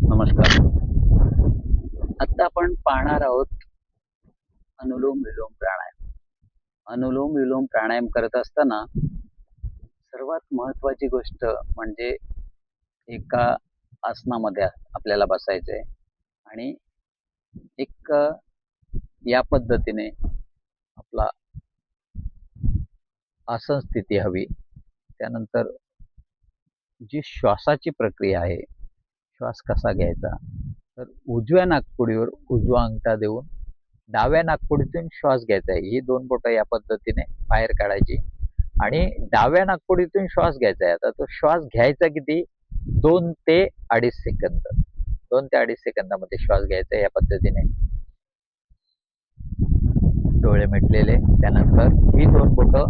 नमस्कार. आता आपण पाहणार आहोत अनुलोम विलोम प्राणायाम. अनुलोम विलोम प्राणायाम करत असताना सर्वात महत्वाची गोष्ट म्हणजे एका आसनामध्ये आपल्याला बसायचं आहे आणि एक या पद्धतीने आपला आसन स्थिती हवी. त्यानंतर जी श्वासाची प्रक्रिया आहे, श्वास कसा घ्यायचा, तर उजव्या नाकपुडीवर उजवा अंगठा देऊन डाव्या नाकपुडीतून श्वास घ्यायचा आहे. ही दोन बोटं या पद्धतीने बाहेर काढायची आणि डाव्या नाकपुडीतून श्वास घ्यायचा आहे. आता तो श्वास घ्यायचा किती? 2 ते 2.5 सेकंद. 2 ते 2.5 सेकंदामध्ये श्वास घ्यायचा या पद्धतीने. डोळे मिटलेले. त्यानंतर ही दोन बोटं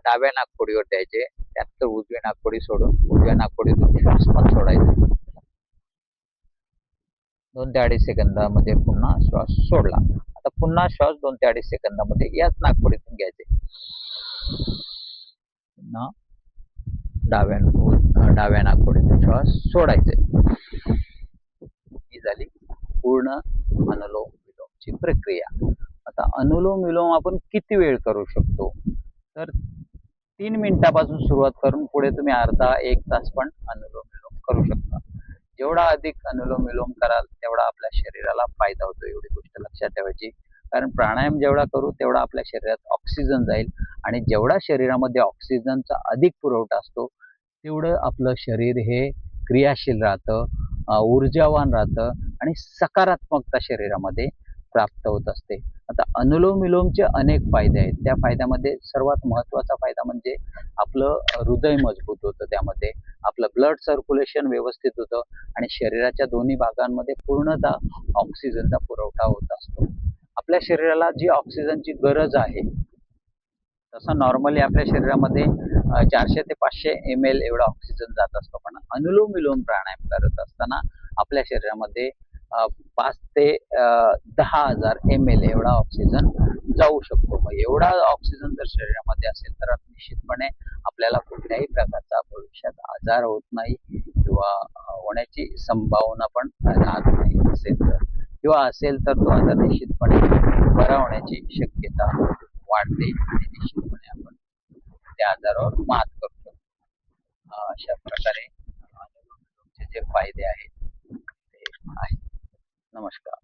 डाव्या नाकपुडीवर द्यायचे. त्यानंतर उजवी नाकपुडी सोडून उजव्या नाकपुडीतून श्वास पण सोडायचा. 2 ते 2.5 सेकंदामध्ये पुन्हा श्वास सोडला. आता पुन्हा श्वास 2 ते 2.5 सेकंदामध्ये याच नाकपुडीतून घ्यायचे. पुन्हा डाव्या नाकपुडीतून श्वास सोडायचे. ही झाली पूर्ण अनुलोम विलोमची प्रक्रिया. आता अनुलोम विलोम आपण किती वेळ करू शकतो? तर 3 मिनिटापासून सुरुवात करून पुढे तुम्ही अर्धा 1 तास पण अनुलोम विलोम करू शकता. जेवढा अधिक अनुलोम विलोम कराल तेवढा आपल्या शरीराला फायदा होतो, एवढी गोष्ट लक्षात ठेवायची. कारण प्राणायाम जेवढा करू तेवढा आपल्या शरीरात ऑक्सिजन जाईल आणि जेवढा शरीरामध्ये ऑक्सिजनचा अधिक पुरवठा असतो तेवढं आपलं शरीर हे क्रियाशील राहतं, ऊर्जावान राहतं आणि सकारात्मकता शरीरामध्ये प्राप्त होत असते. आता अनुलोम विलोमचे अनेक फायदे आहेत. त्या फायद्यामध्ये सर्वात महत्वाचा फायदा म्हणजे आपलं हृदय मजबूत होतं. त्यामध्ये आपलं ब्लड सर्क्युलेशन व्यवस्थित होतं आणि शरीराच्या दोन्ही भागांमध्ये पूर्णतः ऑक्सिजनचा पुरवठा होत असतो. आपल्या शरीराला जी ऑक्सिजनची गरज आहे, तसा नॉर्मली आपल्या शरीरामध्ये 400 ते 500 ml एवढा ऑक्सिजन जात असतो. पण अनुलोम विलोम प्राणायाम करत असताना आपल्या शरीरामध्ये 5 ते 10,000 ml एवढा ऑक्सिजन जाऊ शकतो. मग एवढा ऑक्सिजन जर शरीरामध्ये असेल तर निश्चितपणे आपल्याला कुठल्याही प्रकारचा भविष्यात आजार होत नाही किंवा होण्याची संभावना पण राहत नाही. असेल तर तो आजार निश्चितपणे बरा होण्याची शक्यता वाढते आणि निश्चितपणे आपण त्या आजारावर मात करू शकतो. अशा प्रकारे अनुलोम विलोमचे जे फायदे आहेत ते आहेत. नमस्कार.